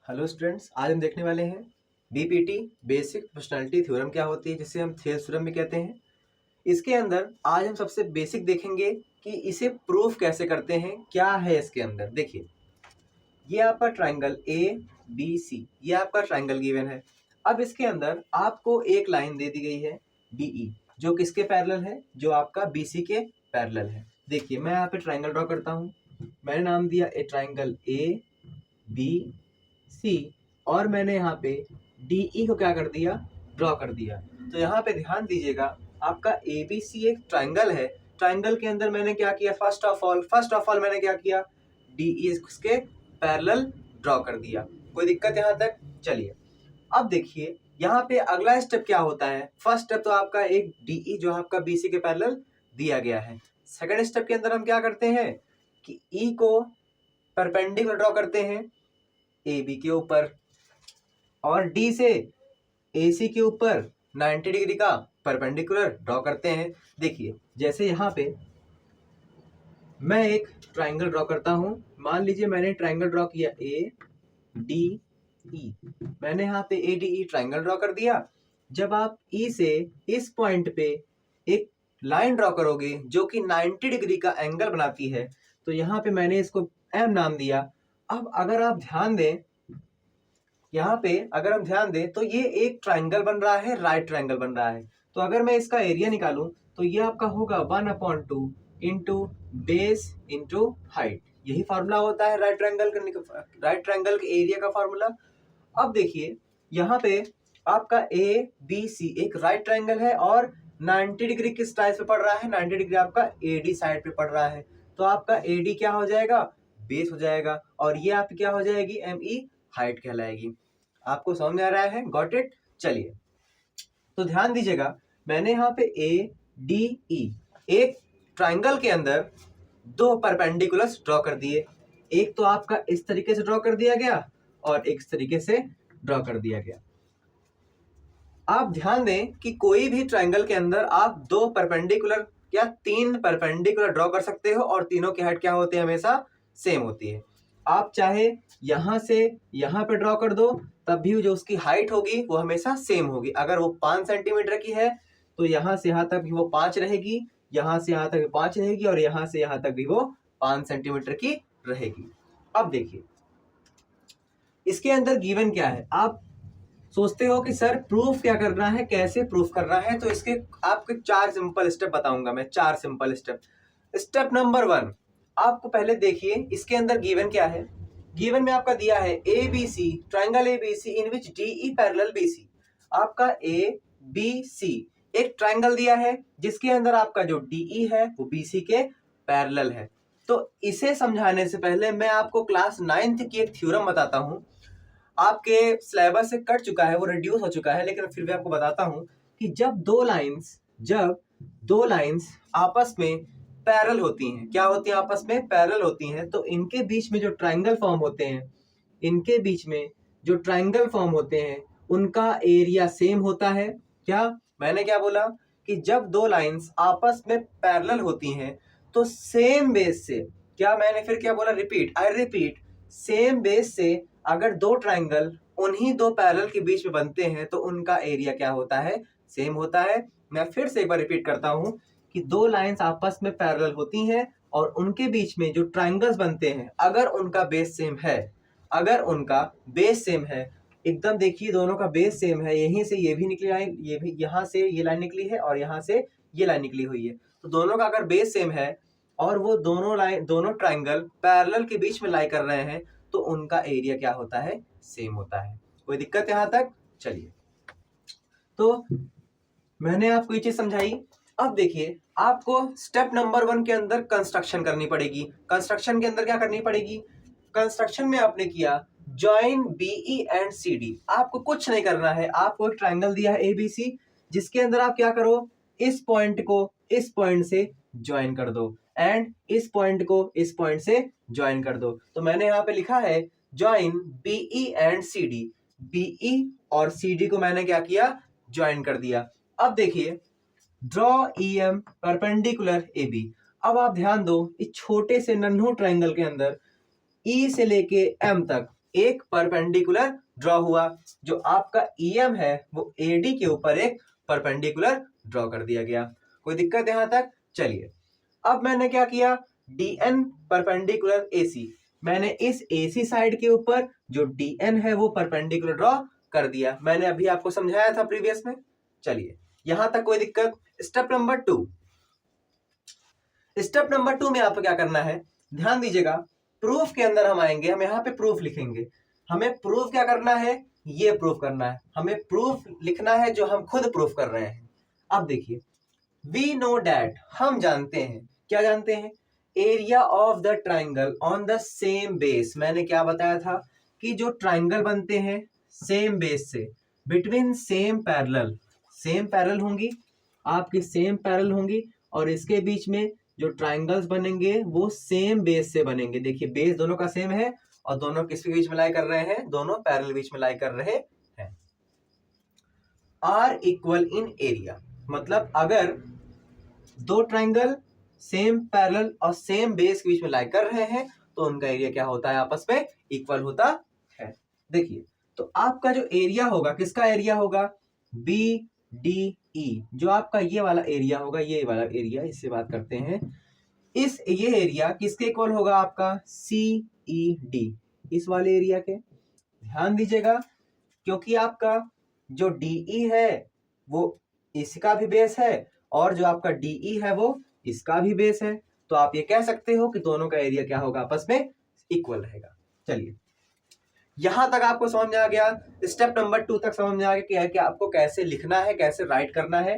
Hello students, आज हम देखने वाले हैं बीपीटी बेसिक पर्सनालिटी थ्योरम क्या होती है, जिसे हम थेल्स थ्योरम भी कहते हैं। इसके अंदर आज हम सबसे बेसिक देखेंगे कि इसे प्रूफ कैसे करते हैं, क्या है इसके अंदर। देखिए, ये आपका ट्राइंगल ए बी सी, ये आपका ट्राइंगल गिवन है। अब इसके अंदर आपको एक लाइन दे दी गई है डीई, जो किसके पैरेलल है, जो आपका बीसी के पैरेलल है। देखिए, मैं यहाँ पे ट्राइंगल ड्रॉ करता हूँ। मैंने नाम दिया ए ट्राइंगल ए बी सी, और मैंने यहाँ पे डी को क्या कर दिया, ड्रॉ कर दिया। तो यहाँ पे ध्यान दीजिएगा, आपका ए बी सी एक ट्राइंगल है। ट्राइंगल के अंदर मैंने क्या किया, फर्स्ट ऑफ ऑल मैंने क्या किया, डी इसके पैरेलल ड्रॉ कर दिया। कोई दिक्कत यहाँ तक? चलिए, अब देखिए यहाँ पे अगला स्टेप क्या होता है। फर्स्ट स्टेप तो आपका एक डी जो आपका बी सी के पैरेलल दिया गया है। सेकंड स्टेप के अंदर हम क्या करते हैं कि ई को परपेंडिकुलर ड्रॉ करते हैं ए बी के ऊपर, और डी से ए सी के ऊपर 90 डिग्री का परपेंडिकुलर ड्रॉ करते हैं। देखिए, जैसे यहाँ पे मैं एक ट्राइंगल ड्रॉ करता हूँ। मान लीजिए मैंने ट्राइंगल ड्रॉ किया ए डी ई, मैंने यहाँ पे A D E triangle draw कर दिया। जब आप ई से इस पॉइंट पे एक लाइन ड्रॉ करोगे जो कि 90 डिग्री का एंगल बनाती है, तो यहाँ पे मैंने इसको एम नाम दिया। अब अगर आप ध्यान दें, यहाँ पे अगर हम ध्यान दें तो ये एक ट्राइंगल बन रहा है, राइट ट्राइंगल बन रहा है। तो अगर मैं इसका एरिया निकालूं तो ये आपका होगा 1/2 इंटू बेस इंटू हाइट। यही फार्मूला होता है राइट ट्राइंगल के एरिया का फार्मूला। अब देखिए, यहाँ पे आपका ए बी सी एक राइट ट्राइंगल है और 90 डिग्री किस साइड पे पड़ रहा है, 90 डिग्री आपका एडी साइड पे पड़ रहा है। तो आपका एडी क्या हो जाएगा, बेस हो जाएगा, और ये आपकी क्या हो जाएगी, एम ई हाइट कहलाएगी। आपको समझ में आ रहा है? Got it? चलिए, तो ध्यान दीजिएगा, मैंने यहाँ पे ए डी ई एक ट्राइंगल के अंदर दो परपेंडिकुलर्स ड्रॉ कर दिए। एक तो आपका इस तरीके से ड्रॉ कर दिया गया और एक इस तरीके से ड्रॉ कर दिया गया। आप ध्यान दें कि कोई भी ट्राइंगल के अंदर आप दो परपेंडिकुलर या तीन परपेंडिकुलर ड्रॉ कर सकते हो, और तीनों की हाइट क्या होती है, हमेशा सेम होती है। आप चाहे यहां से यहां पे ड्रॉ कर दो, तब भी जो उसकी हाइट होगी वो हमेशा सेम होगी। अगर वो 5 सेंटीमीटर की है तो यहां से यहां तक भी वो 5 रहेगी, यहां से यहां तक भी 5 रहेगी, और यहां से यहां तक भी वो 5 सेंटीमीटर की रहेगी। अब देखिए, इसके अंदर गिवन क्या है। आप सोचते हो कि सर प्रूफ क्या करना है, कैसे प्रूफ करना है, तो इसके आपके 4 सिंपल स्टेप बताऊंगा मैं। 4 सिंपल स्टेप। स्टेप नंबर 1, आपको पहले देखिए इसके अंदर गिवन क्या है। गिवन में आपका दिया है A B C, triangle A B C in which D E parallel B C. आपका ए बी सी एक ट्राइंगल दिया है जिसके अंदर आपका जो डीई है वो बीसी के पैरेलल है। तो इसे समझाने से पहले मैं आपको क्लास 9th की एक थ्योरम बताता हूं। आपके सिलेबस से कट चुका है, वो रिड्यूस हो चुका है, लेकिन फिर भी आपको बताता हूं कि जब दो लाइंस आपस में पैरेलल होती हैं, क्या होती हैं, आपस में पैरेलल होती हैं, तो इनके बीच में जो ट्राइंगल फॉर्म होते हैं, इनके बीच में जो ट्राइंगल फॉर्म होते हैं उनका एरिया सेम होता है। क्या मैंने क्या बोला कि जब दो लाइंस आपस में पैरेलल होती हैं तो सेम बेस से, क्या मैंने फिर क्या बोला, आई रिपीट, सेम बेस से अगर दो ट्राइंगल उन्हीं दो पैरेलल के बीच में बनते हैं तो उनका एरिया क्या होता है, सेम होता है। मैं फिर से एक बार रिपीट करता हूं कि दो लाइंस आपस में पैरेलल होती हैं और उनके बीच में जो ट्राइंगल्स बनते हैं, अगर उनका बेस सेम है, अगर उनका बेस सेम है, एकदम देखिए दोनों का बेस सेम है, यहीं से ये भी निकली लाइन, ये भी यहाँ से ये लाइन निकली है और यहाँ से ये लाइन निकली हुई है, तो दोनों का अगर बेस सेम है और वो दोनों ट्राइंगल पैरेलल के बीच में लाई कर रहे हैं, तो उनका एरिया क्या होता है, सेम होता है। कोई दिक्कत यहां तक? चलिए, तो मैंने आपको ये चीज समझाई। अब देखिए, आपको स्टेप नंबर 1 के अंदर कंस्ट्रक्शन करनी पड़ेगी। कंस्ट्रक्शन के अंदर क्या करनी पड़ेगी, कंस्ट्रक्शन में आपने किया join BE and C D. आपको कुछ नहीं करना है, आपको एक ट्राइंगल दिया है एबीसी, जिसके अंदर आप क्या करो, इस पॉइंट को इस पॉइंट से ज्वाइन कर दो एंड इस पॉइंट को इस पॉइंट से ज्वाइन कर दो। तो मैंने यहाँ पे लिखा है join BE and C D. BE और सी डी को मैंने क्या किया, ज्वाइन कर दिया। अब देखिए, draw E M perpendicular A B. अब आप ध्यान दो, इस छोटे से नन्हे ट्राइंगल के अंदर ई से लेके एम तक एक परपेंडिकुलर ड्रॉ हुआ, जो आपका EM है वो AD के ऊपर एक परपेंडिकुलर ड्रॉ कर दिया गया। कोई दिक्कत यहां तक? चलिए, अब मैंने क्या किया, DN परपेंडिकुलर AC, मैंने इस AC साइड के ऊपर जो DN है वो परपेंडिकुलर ड्रॉ कर दिया। मैंने अभी आपको समझाया था प्रीवियस में। चलिए, यहां तक कोई दिक्कत? स्टेप नंबर 2, स्टेप नंबर 2 में आपको क्या करना है, ध्यान दीजिएगा। प्रूफ के अंदर हम आएंगे, हम यहाँ पे प्रूफ लिखेंगे। हमें प्रूफ क्या करना है, ये प्रूफ करना है, हमें प्रूफ लिखना है जो हम खुद प्रूफ कर रहे हैं। अब देखिए, वी नो डैट, हम जानते हैं, क्या जानते हैं, area of the triangle on the same base. मैंने क्या बताया था कि जो ट्राइंगल बनते हैं सेम बेस से, between same parallel, same parallel होंगी, आपकी सेम पैरेलल होंगी, और इसके बीच में जो ट्राइंगल्स बनेंगे वो सेम बेस से बनेंगे। देखिए, बेस दोनों का सेम है और दोनों किसके बीच में लाई कर रहे हैं, दोनों पैरेलल बीच में लाई कर रहे हैं। आर इक्वल इन एरिया, मतलब अगर दो ट्राइंगल सेम पैरेलल और सेम बेस के बीच में लाई कर रहे हैं तो उनका एरिया क्या होता है, आपस में इक्वल होता है। देखिए, तो आपका जो एरिया होगा, किसका एरिया होगा, BDE, जो आपका ये वाला एरिया होगा, ये वाला एरिया, इससे बात करते हैं, ये एरिया किसके इक्वल होगा, आपका CED, इस वाले एरिया के। ध्यान दीजिएगा, क्योंकि आपका जो DE है वो इसका भी बेस है और जो आपका DE है वो इसका भी बेस है, तो आप ये कह सकते हो कि दोनों का एरिया क्या होगा, आपस में इक्वल रहेगा। चलिए, यहां तक आपको समझ में आ गया। स्टेप नंबर 2 तक समझ में आ गया कि आपको कैसे लिखना है, कैसे राइट करना है।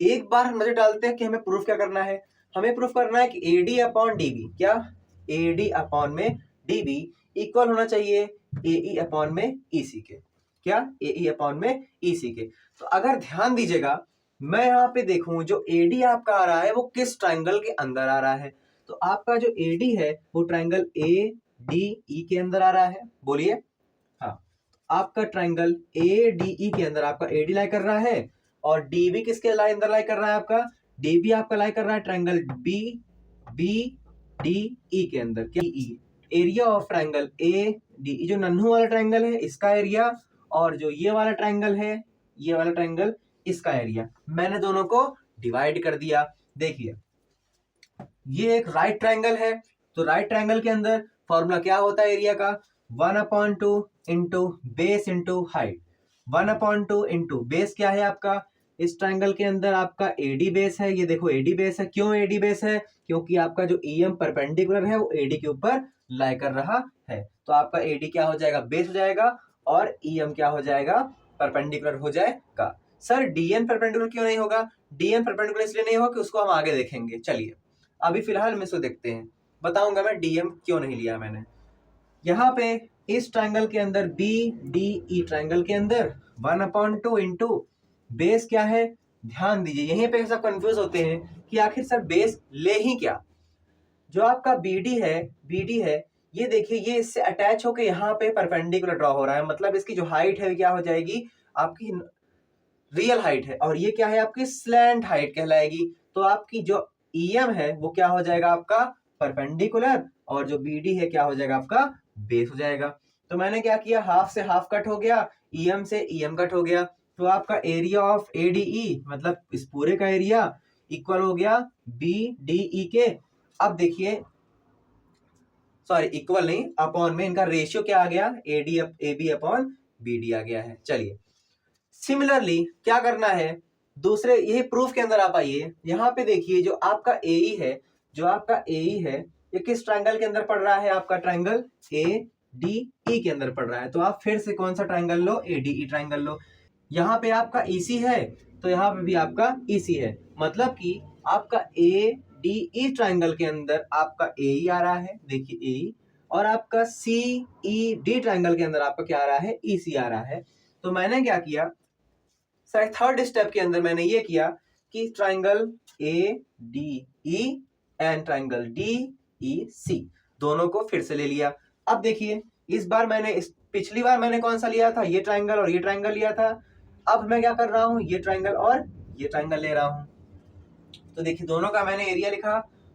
एक बार हम नजर डालते हैं कि हमें प्रूफ क्या करना है। हमें प्रूफ करना है कि AD अपॉन DB, क्या AD अपॉन में DB इक्वल होना चाहिए AE अपॉन में EC के, क्या AE अपॉन में EC के। तो अगर ध्यान दीजिएगा, मैं यहाँ पे देखूं जो AD आपका आ रहा है वो किस ट्राइंगल के अंदर आ रहा है, तो आपका जो AD है वो ट्राइंगल ADE के अंदर आ रहा है। बोलिए, हाँ, आपका ट्राइंगल ADE के अंदर आपका AD लाई कर रहा है और DB किसके अंदर लाई कर रहा है, आपका DB आपका लाई कर रहा है ट्राइंगल BDE के अंदर। क्या एरिया ऑफ ट्राइंगल ADE, जो नन्हू वाला ट्राइंगल है इसका एरिया, और जो ये वाला ट्राइंगल है, ये वाला ट्राइंगल, इसका एरिया। मैंने दोनों को डिवाइड कर दिया। देखिए, ये एक राइट ट्राइंगल है, तो राइट ट्राइंगल के अंदर फॉर्मूला क्या होता है एरिया का, 1/2 into base into height. 1/2 into base क्या है आपका, इस ट्राइंगल के अंदर आपका AD बेस है, ये देखो AD बेस है। क्यों AD बेस है, क्योंकि आपका जो EM परपेंडिकुलर है वो AD के ऊपर लाई कर रहा है, तो आपका AD क्या हो जाएगा, बेस हो जाएगा, और EM क्या हो जाएगा, परपेंडिकुलर हो जाएगा। सर DN परपेंडिकुलर क्यों नहीं होगा, DN परपेंडिकुलर इसलिए नहीं होगा कि उसको हम आगे देखेंगे। चलिए, अभी फिलहाल में इसको देखते हैं, बताऊंगा मैं DM क्यों नहीं लिया मैंने। यहाँ पे इस ट्राइंगल के अंदर BDE ट्राइंगल के अंदर 1/2 इंटू बेस क्या है, ध्यान दीजिए, यहीं पे सब कंफ्यूज होते हैं कि आखिर सर बेस ले ही क्या। जो आपका BD है, ये देखिए, ये इससे अटैच होकर यहाँ पे परपेंडिकुलर ड्रॉ हो रहा है, मतलब इसकी जो हाइट है क्या हो जाएगी, आपकी रियल हाइट है, और ये क्या है, आपकी स्लैंट हाइट कहलाएगी। तो आपकी जो EM है वो क्या हो जाएगा, आपका परपेंडिकुलर, और जो BD है क्या हो जाएगा, आपका बेस हो जाएगा। तो मैंने क्या किया, हाफ से हाफ कट हो गया, EM से EM कट हो गया, तो आपका एरिया ऑफ ADE, मतलब इस पूरे का एरिया इक्वल हो गया BDE के। अब देखिए, सॉरी इक्वल नहीं, अपॉन में इनका रेशियो क्या आ गया, AB अपॉन BD आ गया है। चलिए, सिमिलरली क्या करना है, दूसरे यही प्रूफ के अंदर आप आइए, यहाँ पे देखिए जो आपका AE है, जो आपका AE है ये किस ट्राइंगल के अंदर पड़ रहा है, आपका ट्राइंगल ADE के अंदर पड़ रहा है। तो आप फिर से कौन सा ट्राइंगल लो, ADE ट्राइंगल लो। यहाँ पे आपका EC है तो यहाँ पे भी आपका EC है, मतलब कि आपका ADE ट्राइंगल के अंदर आपका AE आ रहा है, देखिए AE, और आपका CED ट्राइंगल के अंदर आपका क्या आ रहा है, EC आ रहा है। तो मैंने क्या किया, सर थर्ड स्टेप के अंदर मैंने ये किया कि triangle ADE and triangle DEC दोनों को फिर से ले लिया। अब देखिए, इस बार मैंने पिछली बार मैंने कौन सा लिया था, ये ट्राइंगल और ये ट्राइंगल लिया था। अब मैं क्या कर रहा हूं, ये ट्राइंगल और ये ट्राइंगल ले रहा हूं। तो देखिए, दोनों का मैंने एरिया लिखा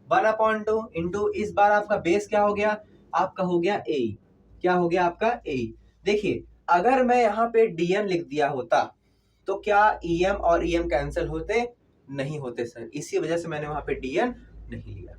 1/2 इंटू, इस बार आपका बेस क्या हो गया, आपका हो गया AE, क्या हो गया आपका AE। देखिए अगर मैं यहाँ पे DN लिख दिया होता तो क्या EM और EM कैंसिल होते? नहीं होते सर, इसी वजह से मैंने वहां पे DN नहीं लिया।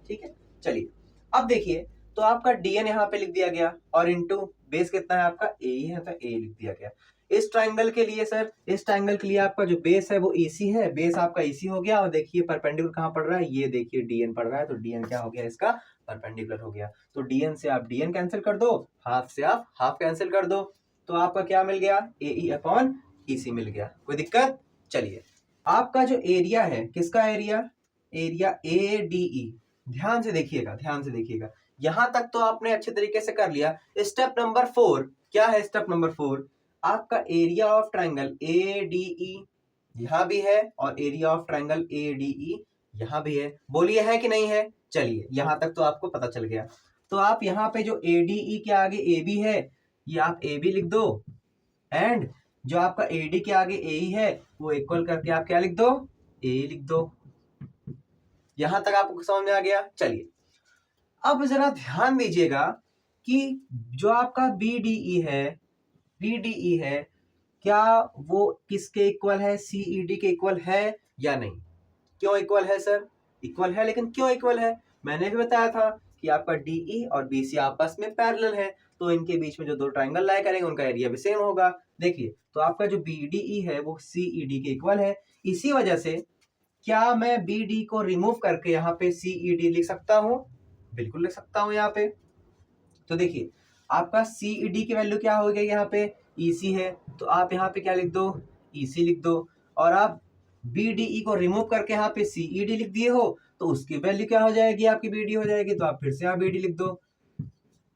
ठीक है, चलिए अब देखिए, तो आपका DN यहाँ पे लिख दिया गया और इनटू बेस कितना है आपका AE है, तो A लिख दिया गया। इस ट्राइंगल के लिए सर, इस ट्राइंगल के लिए आपका जो बेस है वो EC है, बेस आपका EC हो गया, और देखिए परपेंडिकुलर कहाँ पड़ रहा है, ये देखिए DN पड़ रहा है, तो DN क्या हो गया इसका, परपेंडिकुलर हो गया। तो DN से आप DN कैंसिल कर दो, हाफ से आप हाफ कैंसिल कर दो, तो आपका क्या मिल गया, AE अपॉन EC मिल गया। कोई दिक्कत? चलिए आपका जो एरिया है, किसका एरिया, एरिया ADE, ध्यान से देखिएगा, ध्यान से देखिएगा, यहां तक तो आपने अच्छे तरीके से कर लिया। स्टेप नंबर 4 क्या है, स्टेप नंबर 4 आपका एरिया ऑफ ट्राइंगल ADE यहां भी है और एरिया ऑफ ट्राइंगल ADE यहां भी है। बोलिए है कि नहीं है? चलिए यहां तक तो आपको पता चल गया। तो आप यहाँ पे जो ADE के आगे AB है, ये आप AB लिख दो, एंड जो आपका AD के आगे AE है वो इक्वल करके आप क्या लिख दो, A लिख दो। यहां तक आपको समझ में आ गया? चलिए अब जरा ध्यान दीजिएगा कि जो आपका BDE है क्या वो किसके इक्वल है, CED के इक्वल है या नहीं? क्यों इक्वल है सर? इक्वल है, लेकिन क्यों इक्वल है? मैंने भी बताया था कि आपका DE और BC आपस में पैरेलल है, तो इनके बीच में जो दो ट्राइंगल लाई करेंगे उनका एरिया भी सेम होगा। देखिए तो आपका जो BDE है वो CED के इक्वल है, इसी वजह से क्या मैं BD को रिमूव करके यहाँ पे CED लिख सकता हूँ? बिल्कुल लिख सकता हूँ यहाँ पे। तो देखिए आपका CED की वैल्यू क्या हो गई, यहाँ पे EC है, तो आप यहाँ पे क्या लिख दो, EC लिख दो, और आप BDE को रिमूव करके यहाँ पे CED लिख दिए हो, तो उसकी वैल्यू क्या हो जाएगी, आपकी BD हो जाएगी, तो आप फिर से यहाँ BD लिख दो।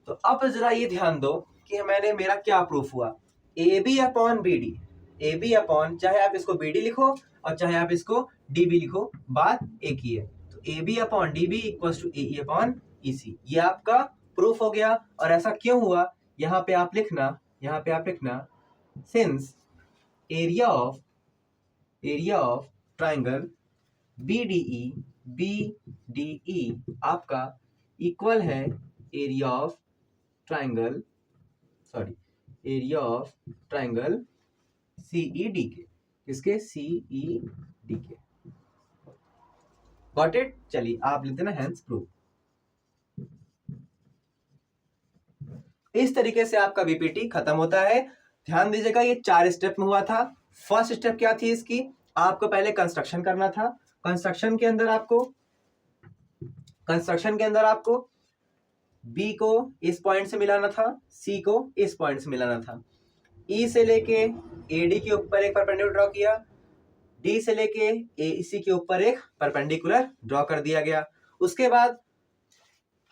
तो अब जरा ये ध्यान दो कि मैंने, मेरा क्या प्रूफ हुआ, AB upon BD, AB upon, चाहे आप इसको BD लिखो और चाहे आप इसको DB लिखो, बात एक ही है। तो AB upon DB equals to AE upon EC, ये आपका प्रूफ हो गया। और ऐसा क्यों हुआ, यहाँ पे आप लिखना, यहाँ पे आप लिखना, since area of triangle BDE आपका इक्वल है एरिया ऑफ ट्राइंगल CED के, किसके, CED के। Got it? चलिए आप लिखते ना हेंस प्रूफ। इस तरीके से आपका BPT खत्म होता है। ध्यान दीजिएगा ये 4 स्टेप में हुआ था। फर्स्ट स्टेप क्या थी इसकी, आपको पहले कंस्ट्रक्शन करना था। कंस्ट्रक्शन के अंदर आपको B को इस पॉइंट से मिलाना था, C को इस पॉइंट से मिलाना था, E से लेके AD के ऊपर एक परपेंडिकुलर ड्रॉ किया, D से लेके AC के ऊपर एक परपेंडिकुलर ड्रॉ कर दिया गया। उसके बाद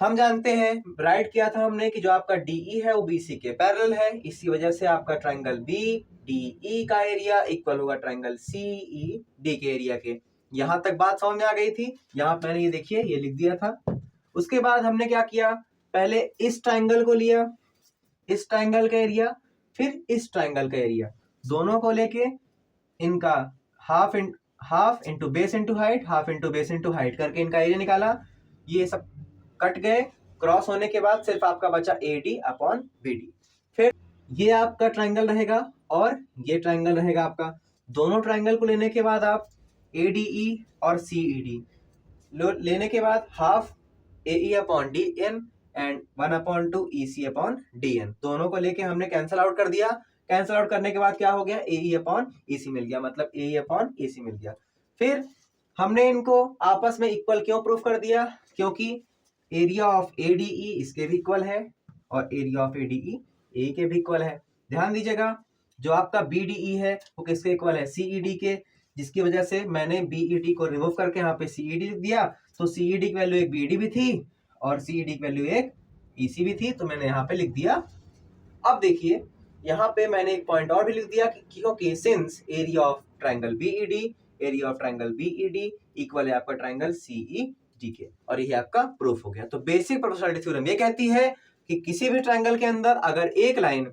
हम जानते हैं, राइट किया था हमने कि जो आपका DE है वो BC के पैरेलल है, इसी वजह से आपका ट्राइंगल BDE का एरिया इक्वल होगा ट्राइंगल CED के एरिया के। यहां तक बात समझ में आ गई थी। यहां मैंने ये देखिए ये लिख दिया था। उसके बाद हमने क्या किया, पहले इस ट्राइंगल को लिया, इस ट्राइंगल का एरिया, फिर इस ट्राइंगल का एरिया, दोनों को लेके इनका half into base into height, half into base into height करके इनका एरिया निकाला। ये सब कट गए, क्रॉस होने के बाद सिर्फ आपका बचा AD अपॉन BD। फिर ये आपका ट्राइंगल रहेगा और ये ट्राइंगल रहेगा आपका। दोनों ट्राइंगल को लेने के बाद आप ADE और CED लेने के बाद half AE upon DN and 1/2 EC upon DN, दोनों को लेके हमने कैंसल आउट कर दिया। कैंसल आउट करने के बाद क्या हो गया, AE अपॉन EC मिल गया, मतलब AE अपॉन EC मिल गया। फिर हमने इनको आपस में इक्वल क्यों प्रूफ कर दिया, क्योंकि एरिया ऑफ ADE इसके भी इक्वल है और एरिया ऑफ ADE A के भी इक्वल है। ध्यान दीजिएगा जो आपका BDE है वो किसके इक्वल है, CED के, जिसकी वजह से मैंने BED को रिमूव करके यहाँ पे CED लिख दिया। तो CED की वैल्यू एक BD भी थी और CED की वैल्यू एक EC भी थी, तो मैंने यहाँ पे लिख दिया। अब देखिए यहाँ पे मैंने एक पॉइंट और भी लिख दिया क्योंकि since area of triangle BED equal है आपका ट्राइंगल CED के, और ये आपका प्रूफ हो गया। तो बेसिक प्रोपोर्शनलिटी थ्योरम ये कहती है कि किसी भी ट्राइंगल के अंदर अगर एक लाइन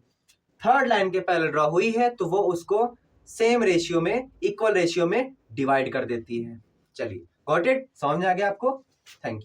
थर्ड लाइन के पैरेलल ड्रॉ हुई है तो वो उसको सेम रेशियो में, इक्वल रेशियो में डिवाइड कर देती है। चलिए गॉट इट, समझ में आ गया आपको? Thank you.